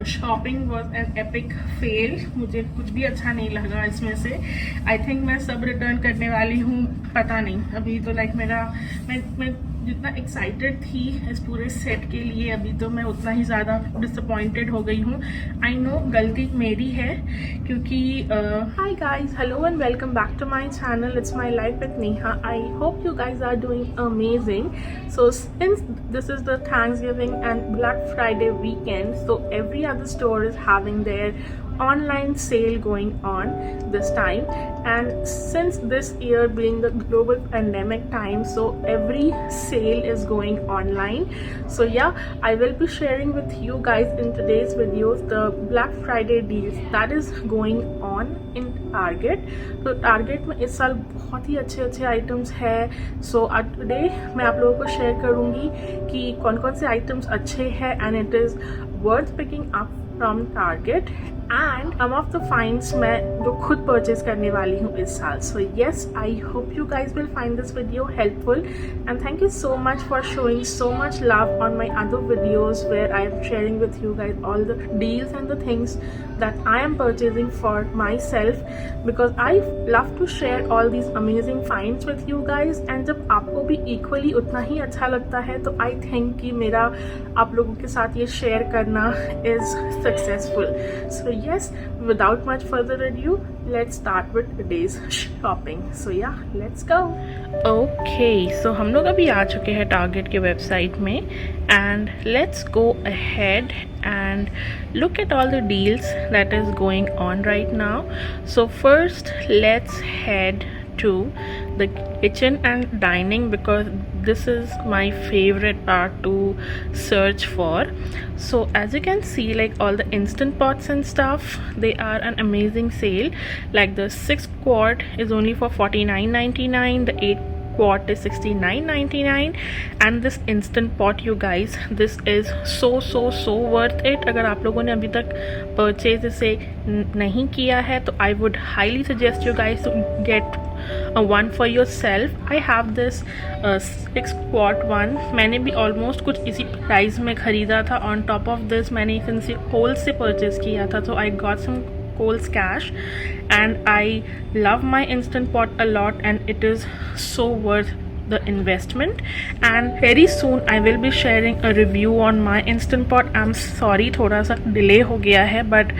Shopping was an epic fail. मुझे कुछ भी अच्छा नहीं लगा इसमें से। आई थिंक मैं सब रिटर्न करने वाली हूँ, पता नहीं अभी तो लाइक मेरा मैं जितना एक्साइटेड थी इस पूरे सेट के लिए, अभी तो मैं उतना ही ज़्यादा डिसअपॉइंटेड हो गई हूँ। आई नो गलती मेरी है क्योंकि hi guys, hello and welcome back to my channel, it's my life with Neha. I hope you guys are doing amazing. So since this is the Thanksgiving and Black Friday weekend, so every other store is having their online sale going on this time, and since this year being the global pandemic time, so every sale is going online. So yeah, I will be sharing with you guys in today's videos the Black Friday deals that is going on in Target. तो Target में इस साल बहुत ही अच्छे अच्छे items है। So today मैं आप लोगों को शेयर करूंगी कि कौन कौन से आइटम्स अच्छे हैं and it is worth picking up from Target and some of the finds मैं जो खुद परचेज करने वाली हूँ इस साल। So yes, I hope you guys will find this video helpful and thank you so much for showing so much love on my other videos where I am sharing with you guys all the deals and the things that I am purchasing for myself, because I love to share all these amazing finds with you guys, and जब आपको भी equally उतना ही अच्छा लगता है तो I think कि मेरा आप लोगों के साथ ये share करना is successful. So yes, without much further ado, let's start with today's shopping. So yeah, let's go. Okay, so हम लोग अभी आ चुके हैं टारगेट के वेबसाइट में and let's go ahead and look at all the deals that is going on right now. So first let's head to the kitchen and dining, because this is my favorite part to search for. So as you can see, like all the instant pots and stuff, they are an amazing sale. Like the 6 quart is only for $49.99, the 8 quart is $69.99, and this instant pot, you guys, this is so worth it. अगर आप लोगों ने अभी तक purchase इसे नहीं किया है तो I would highly suggest you guys to get one for yourself. I have this 6 quart one. मैंने भी almost कुछ इसी प्राइस में ख़रीदा था. On top of this मैंने इसे होल से परचेज किया था, so I got some Kohl's cash, and I love my instant pot a lot, and it is so worth the investment. And very soon I will be sharing a review on my instant pot. I'm sorry थोड़ा सा delay हो गया है, but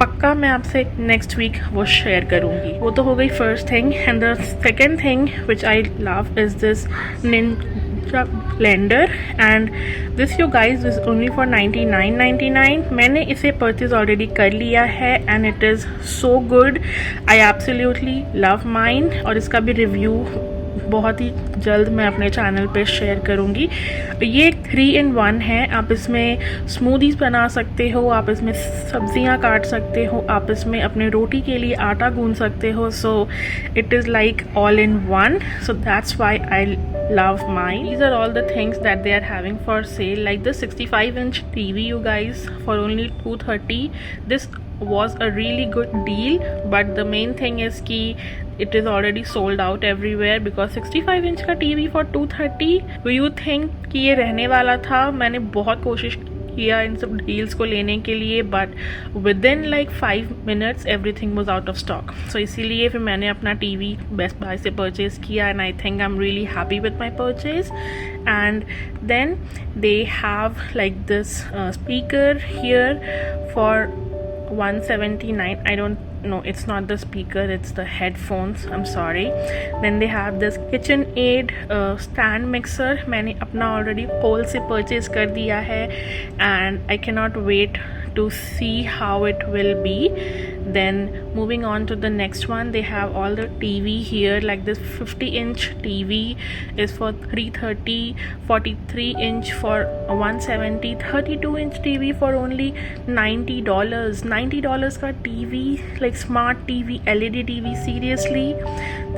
पक्का मैं आपसे next week वो share करूँगी. वो तो हो गई first thing, and the second thing which I love is this blender, and this you guys is only for $99.99. मैंने इसे परचेज ऑलरेडी कर लिया है and it is so good. I absolutely love mine, और इसका भी रिव्यू बहुत ही जल्द मैं अपने चैनल पे शेयर करूँगी. ये 3-in-1 है. आप इसमें स्मूदीज़ बना सकते हो, आप इसमें सब्जियां काट सकते हो, आप इसमें अपने रोटी के लिए आटा गूंद सकते हो. So it is like all in one. So that's why I love mine. These are all the things that they are having for sale, like the 65-inch TV, you guys, for only $230. This was a really good deal, but the main thing is कि it is already sold out everywhere, because 65-inch का TV for $230, do you think कि ये रहने वाला था? मैंने बहुत कोशिश किया इन सब डील्स को लेने के लिए, but within like 5 minutes everything was out of stock. So इसीलिए फिर मैंने अपना टीवी बेस्ट बाय से परचेज़ किया, and I think I am really happy with my purchase. And then they have like this speaker here for $179. I don't know, it's not the speaker, it's the headphones, I'm sorry. Then they have this KitchenAid stand mixer. मैंने अपना already Kohl से purchase कर दिया है, and I cannot wait to see how it will be. Then moving on to the next one, they have all the TV here, like this 50-inch TV is for $330, 43-inch for $170, 32-inch TV for only $90. $90 का TV, like smart TV, LED TV, seriously,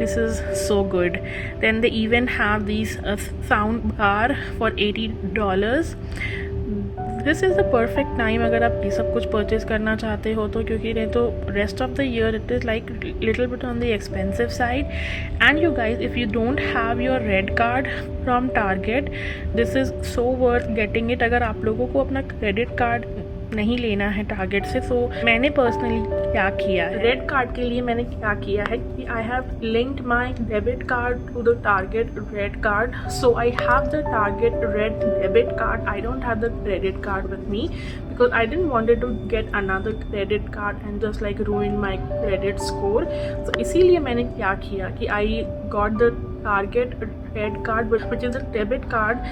this is so good. Then they even have these sound bar for $80. This is the perfect time अगर आप ये सब कुछ purchase करना चाहते हो तो, क्योंकि नहीं तो rest of the year it is like little bit on the expensive side. And you guys, if you don't have your red card from target, this is so worth getting it. अगर आप लोगों को अपना credit card नहीं लेना है target से। सो मैंने पर्सनली क्या किया है, रेड कार्ड के लिए मैंने क्या किया है कि I have linked my debit card to the Target red card. So I have the Target red debit card, I don't have the credit card with me because I didn't wanted to get another credit card and just like ruin my credit score. So इसीलिए मैंने क्या किया कि I got the target red card which is a debit card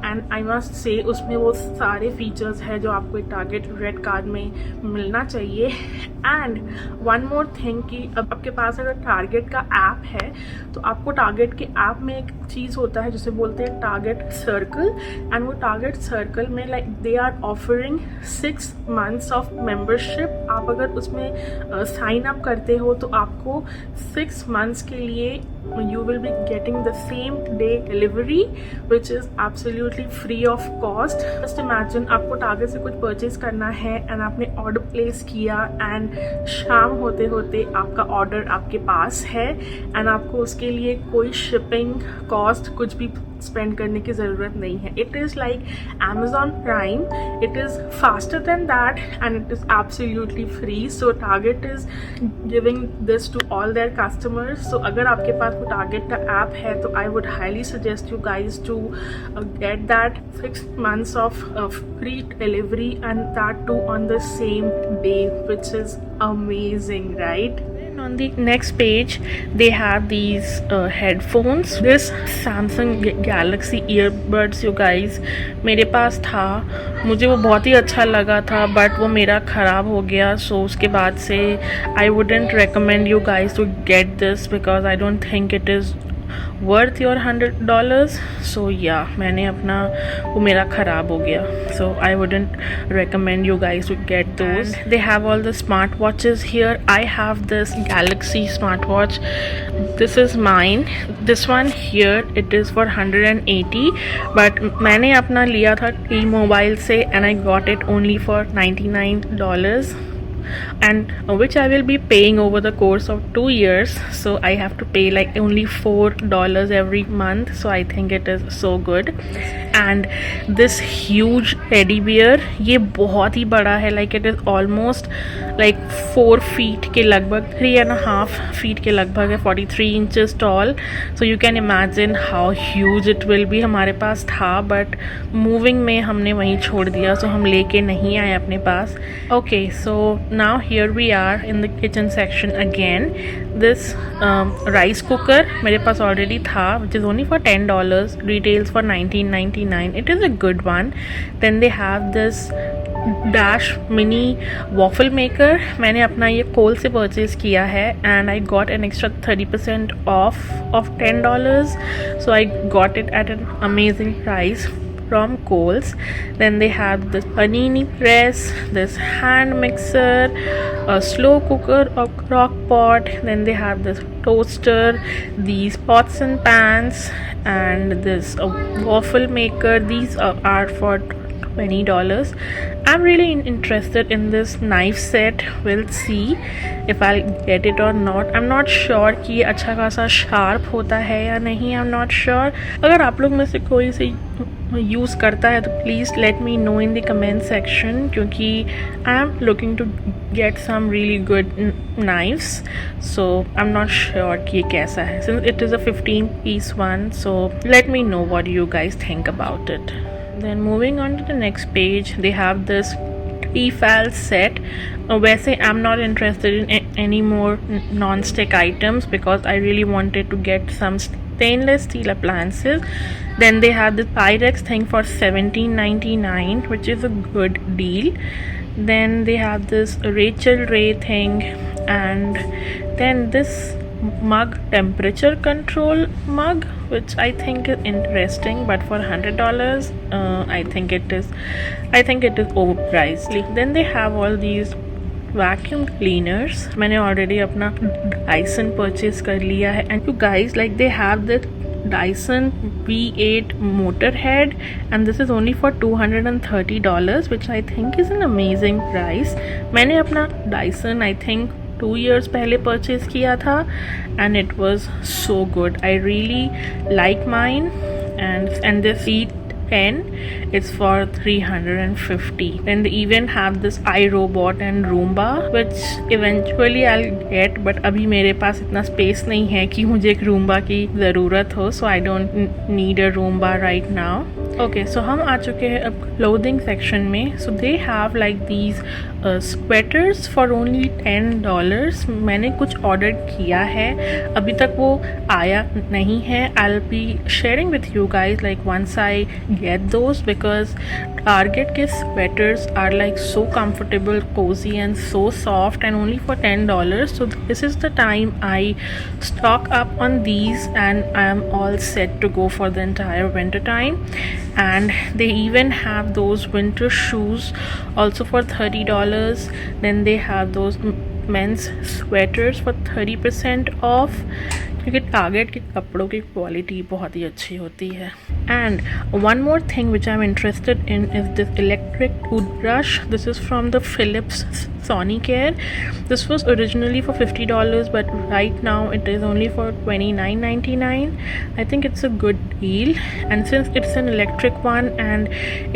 and I must say उसमें वो सारे features है जो आपको एक टारगेट रेड कार्ड में मिलना चाहिए। एंड वन मोर थिंग कि अब आपके पास अगर टारगेट का ऐप है तो आपको टारगेट के ऐप में एक चीज़ होता है जिसे बोलते हैं टारगेट सर्कल। एंड वो टारगेट सर्कल में like they are offering 6 months of membership. आप अगर उसमें साइन अप करते हो तो आपको 6 months के लिए you will be getting the same day delivery which is absolutely free of cost. Just imagine आपको टारगेट से कुछ परचेज करना है एंड आपने ऑर्डर प्लेस किया एंड शाम होते होते आपका ऑर्डर आपके पास है एंड आपको उसके लिए कोई शिपिंग कॉस्ट कुछ भी स्पेंड करने की ज़रूरत नहीं है। It is like Amazon Prime, it is faster than that and it is absolutely free. So Target is giving this to all their customers. So अगर आपके पास वो Target का ऐप है तो I would highly suggest you guys to get that 6 months of free delivery and that too on the same day, which is amazing, right? On the next page they have these headphones, this Samsung Galaxy earbuds you guys, मेरे पास था, मुझे वो बहुत ही अच्छा लगा था but वो मेरा ख़राब हो गया। सो उसके बाद से I wouldn't recommend you guys to get this because I don't think it is worth your $100. So yeah, मैंने अपना वो मेरा ख़राब हो गया। So I wouldn't recommend you guys to get those. And they have all the smartwatches here. I have this Galaxy smartwatch. This is mine. This one here it is for 180 but मैंने अपना लिया था T-Mobile से and I got it only for $99 and which I will be paying over the course of 2 years. So I have to pay like only $4 every month. So I think it is so good. And this huge teddy bear, ये बहुत ही बड़ा है, like it is almost like 4 feet के लगभग, 3.5 feet के लगभग है, 43 inches tall. So you can imagine how huge it will be. हमारे पास था but moving में हमने वहीं छोड़ दिया, so हम लेके नहीं आए अपने पास। Okay, so now here we are in the kitchen section again. This rice cooker मेरे पास already था, which is only for $10, retails for $19.99. It is a good one. Then they have this Dash mini waffle maker. मैंने अपना ये कोल से purchase किया है and I got an extra 30% off of $10. So I got it at an amazing price from Kohl's. Then they have this panini press, this hand mixer, a slow cooker or crock pot. Then they have this toaster, these pots and pans, and this waffle maker. These are for $20. I'm really interested in this knife set. We'll see if I'll get it or not. I'm not sure कि ये अच्छा खासा sharp होता है या नहीं. I'm not sure. अगर आप लोग में से कोई इसे यूज़ करता है तो please let me know in the comment section, क्योंकि I am looking to get some really good knives. So I am not sure कि ये कैसा है. Since it is a 15 piece one, so let me know what you guys think about it. Then moving on to the next page, they have this Tefal set. वैसे I'm not interested in any more non-stick items because I really wanted to get some stainless steel appliances. Then they have this Pyrex thing for $17.99, which is a good deal. Then they have this Rachel Ray thing, and then this mug, temperature control mug, which I think is interesting, but for $100 I think it is overpriced. Then they have all these vacuum cleaners. मैंने already अपना Dyson purchase कर लिया है, and you guys, like they have this Dyson V8 Motorhead and this is only for $230, which I think is an amazing price. मैंने अपना Dyson I think 2 years पहले purchase किया था and it was so good. I really like mine. And this 10, it's for 350. Then they even have this iRobot and Roomba, which eventually I'll get, but अभी मेरे पास इतना space नहीं है कि मुझे एक रूम्बा की ज़रूरत हो, so I don't need a Roomba right now. Okay so हम आ चुके हैं अब क्लोथिंग सेक्शन में. So they have like these sweaters for only $10. मैंने कुछ ऑर्डर किया है, अभी तक वो आया नहीं है. I will be sharing with you guys like once I get those, because Target के sweaters are like so comfortable, cozy and so soft, and only for $10. So this is the time I stock up on these and I am all set to go for the entire winter time. And they even have those winter shoes also for $30. Then they have those men's sweaters for 30% off, क्योंकि target के कपड़ों की quality बहुत ही अच्छी होती है. And one more thing which I am interested in is this electric toothbrush. This is from the Philips Sonicare. This was originally for $50, but right now it is only for $29.99. I think it's a good deal, and since it's an electric one and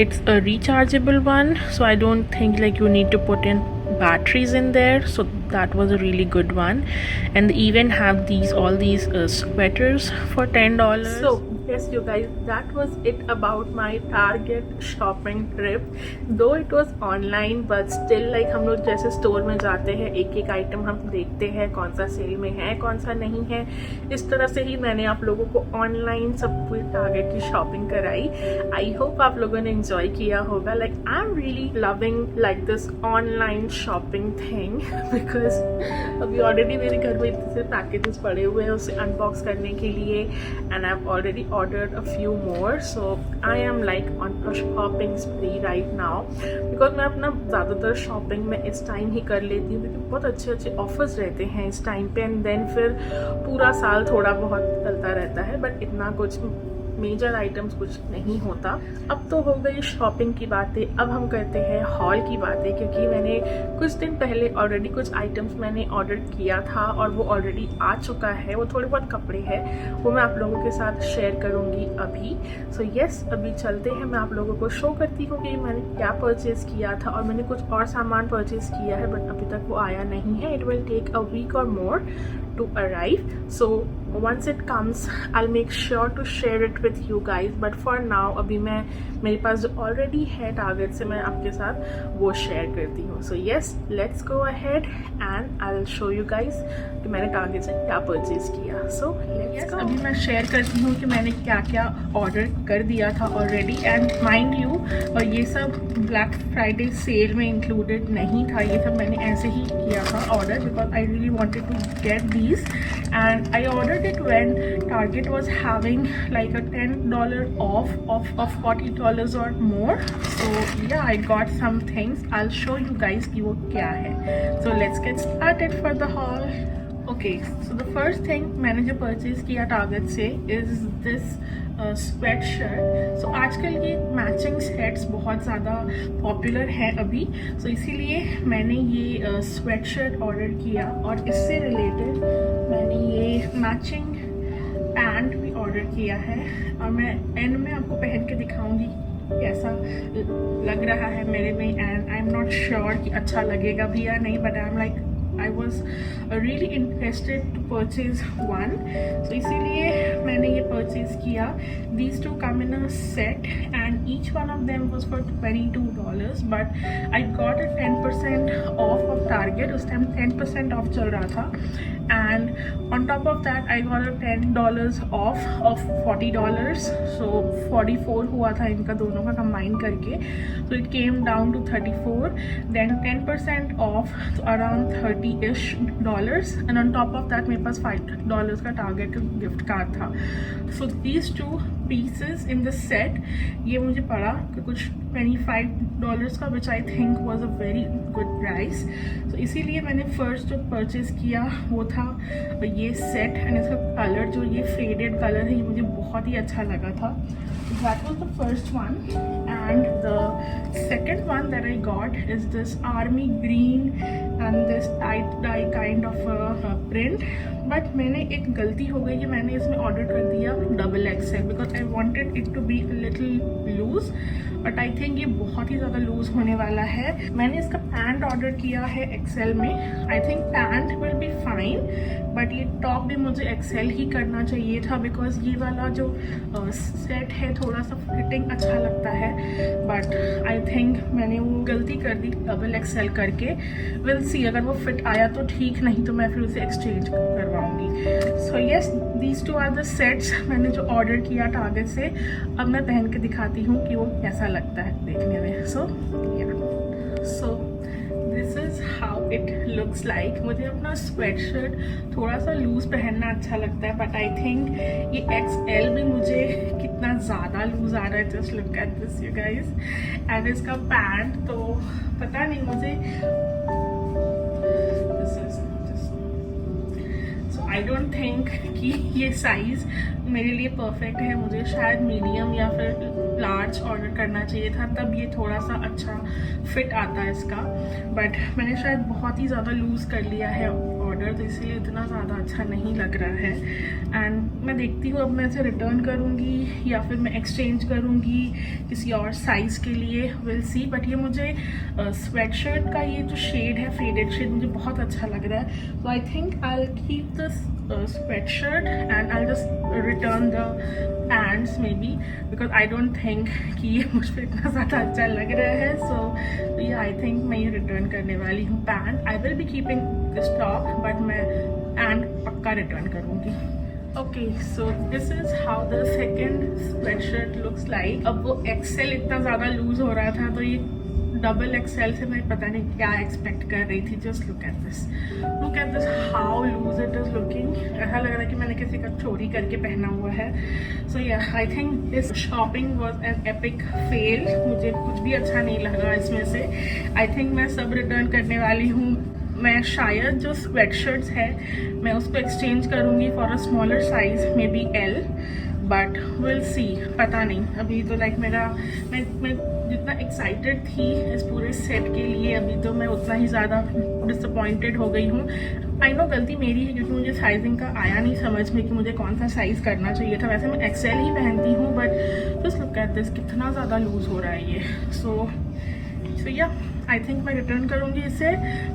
it's a rechargeable one, so I don't think like you need to put in batteries in there, so that was a really good one. And they even have all these sweaters for $10. So yes you guys, that was it about my Target shopping trip. Though it was online, but still like हम लोग जैसे store में जाते हैं, एक एक item हम देखते हैं कौन सा सेल में है कौन सा नहीं है, इस तरह से ही मैंने आप लोगों को ऑनलाइन सब पूरी टारगेट की शॉपिंग कराई. आई होप आप लोगों ने एंजॉय किया होगा. Like I am really loving like this online shopping thing, because अभी ऑलरेडी मेरे घर में इतने से पैकेजेस पड़े हुए हैं उसे अनबॉक्स करने के लिए, and I have already ordered a few more, so I am like on a shopping spree right now, because मैं अपना ज़्यादातर शॉपिंग में इस टाइम ही कर लेती हूँ क्योंकि बहुत अच्छे अच्छे ऑफर्स रहते हैं इस टाइम पे, एंड देन फिर पूरा साल थोड़ा बहुत चलता रहता है, बट इतना कुछ मेजर आइटम्स कुछ नहीं होता. अब तो हो गई शॉपिंग की बातें, अब हम करते हैं हॉल की बातें, क्योंकि मैंने कुछ दिन पहले ऑलरेडी कुछ आइटम्स मैंने ऑर्डर किया था और वो ऑलरेडी आ चुका है. वो थोड़े बहुत कपड़े हैं, वो मैं आप लोगों के साथ शेयर करूँगी अभी. सो यस, अभी चलते हैं, मैं आप लोगों को शो करती हूँ कि मैंने क्या परचेज़ किया था. और मैंने कुछ और सामान परचेज़ किया है, बट अभी तक वो आया नहीं है. It will take a week or more to arrive, so once it comes I'll make sure to share it with you guys, but for now अभी मैं मेरे पास जो ऑलरेडी है टारगेट से मैं आपके साथ वो शेयर करती हूँ. So yes, let's go ahead and I will show you guys कि मैंने टारगेट से क्या परचेज किया. So let's go. अभी मैं शेयर करती हूँ कि मैंने क्या क्या ऑर्डर कर दिया था ऑलरेडी, एंड माइंड यू और ये सब ब्लैक फ्राइडे सेल में इंक्लूडेड नहीं था, ये सब मैंने ऐसे ही किया था order, because I really wanted to get these, and I ordered it when Target was having like a $10 off of $40 or more. So yeah, I got some things. I'll show you guys कि वो क्या है. So let's get started for the haul. Okay, so the first thing मैंने जो purchase किया target से is this sweat shirt. सो आजकल ये मैचिंग सेट्स बहुत ज़्यादा पॉपुलर है अभी, सो इसीलिए मैंने ये स्वेट शर्ट ऑर्डर किया, और इससे रिलेटेड मैंने ये मैचिंग पैंट भी ऑर्डर किया है, और मैं एंड में आपको पहन के दिखाऊंगी कैसा लग रहा है मेरे में, and I am not sure कि अच्छा लगेगा भी या नहीं, but I am like I was really interested to purchase one, so इसीलिए मैंने ये purchase किया. These two come in a set and each one of them was for $22, but I got a 10% off of Target. उस time 10% off चल रहा था, and on top of that I got a $10 off of $40, so 44 हुआ था इनका दोनों का combine करके, so it came down to 34, then 10% off so around $30-ish, and on top of that मेरे पास $5 का टारगेट गिफ्ट कार्ड था. So these two pieces in the set, ये मुझे पड़ा कुछ $25 का, which I think was a very good price. So इसीलिए मैंने फर्स्ट जो परचेज किया वो था ये सेट, एंड इसका कलर जो ये फेडेड कलर है ये मुझे बहुत ही अच्छा लगा था. That was the first one, and the second one that I got is this army green and this dye kind of print. But मैंने एक गलती हो गई कि मैंने इसमें ऑर्डर कर दिया XXL because I wanted it to be little loose, but I think ये बहुत ही ज़्यादा लूज होने वाला है। मैंने इसका पैंट ऑर्डर किया है XL में। I think pant will be fine, but ये टॉप भी मुझे XL ही करना चाहिए था बिकॉज ये वाला जो सेट है थोड़ा सा फिटिंग अच्छा लगता है, बट आई थिंक मैंने वो गलती कर दी XXL करके। विल सी, अगर वो फिट आया तो ठीक, नहीं तो मैं फिर उसे एक्सचेंज करवाऊंगी। So yes, these two are the sets मैंने जो ऑर्डर किया टारगेट से। अब मैं पहन के दिखाती हूँ कि वो कैसा लगता है देखने में। So this is how it looks like. मुझे अपना स्वेटशर्ट थोड़ा सा लूज पहनना अच्छा लगता है, बट आई थिंक ये XL भी मुझे कितना ज़्यादा लूज आ रहा है। Just look at this you guys. And इसका पैंट तो पता नहीं मुझे, आई डोंट थिंक कि ये साइज़ मेरे लिए परफेक्ट है। मुझे शायद मीडियम या फिर लार्ज ऑर्डर करना चाहिए था, तब ये थोड़ा सा अच्छा फिट आता है इसका। बट मैंने शायद बहुत ही ज़्यादा लूज़ कर लिया है ऑर्डर, तो इसीलिए इतना ज़्यादा अच्छा नहीं लग रहा है। एंड मैं देखती हूँ अब मैं इसे रिटर्न करूँगी या फिर मैं एक्सचेंज करूँगी किसी और साइज़ के लिए, विल सी। बट ये मुझे स्वेटशर्ट का ये जो शेड है, फेडेड शेड, मुझे बहुत अच्छा लग रहा है। तो आई think I will keep this sweatshirt and I'll just return the pants maybe because I don't think कि ये मुझ पर इतना ज़्यादा अच्छा लग रहा है। So yeah, I think मैं ये रिटर्न करने वाली हूँ pant. I will be keeping this top, but मैं पैंट पक्का रिटर्न करूँगी। Okay, so this is how the second sweatshirt looks like। अब वो XL इतना ज़्यादा लूज हो रहा था, तो ये XXL से मैं पता नहीं क्या एक्सपेक्ट कर रही थी। Just look at this how lose it is looking. ऐसा लग रहा है कि मैंने किसी का चोरी करके पहना हुआ है। सो या, I think this shopping was an epic fail. मुझे कुछ भी अच्छा नहीं लगा इसमें से। आई थिंक मैं सब रिटर्न करने वाली हूँ। मैं शायद जो स्वेटशर्ट्स है मैं उसको एक्सचेंज करूँगी for a smaller size, may be L, but will see, पता नहीं। अभी तो लाइक मैं जितना एक्साइटेड थी इस पूरे सेट के लिए, अभी तो मैं उतना ही ज़्यादा डिसअपॉइंटेड हो गई हूँ। आई नो गलती मेरी है क्योंकि मुझे साइजिंग का आया नहीं समझ में कि मुझे कौन सा साइज़ करना चाहिए था। वैसे मैं XL ही पहनती हूँ, but just look at this, कितना ज़्यादा लूज़ हो रहा है ये। सो या, आई थिंक मैं रिटर्न करूँगी इसे।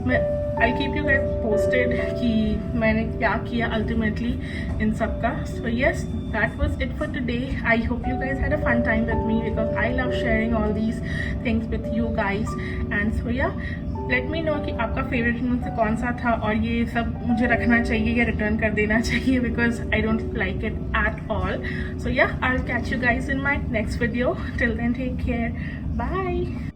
मैं I keep you guys posted कि मैंने क्या किया अल्टीमेटली इन सब का। So yes, that was it for today. I hope you guys had a fun time with me because I love sharing all these things with you guys. And so yeah, let me know कि आपका favourite में से कौन सा था और ये सब मुझे रखना चाहिए या रिटर्न कर देना चाहिए, because I don't like it at all. So yeah, I'll catch you guys in my next video. Till then, take care. Bye.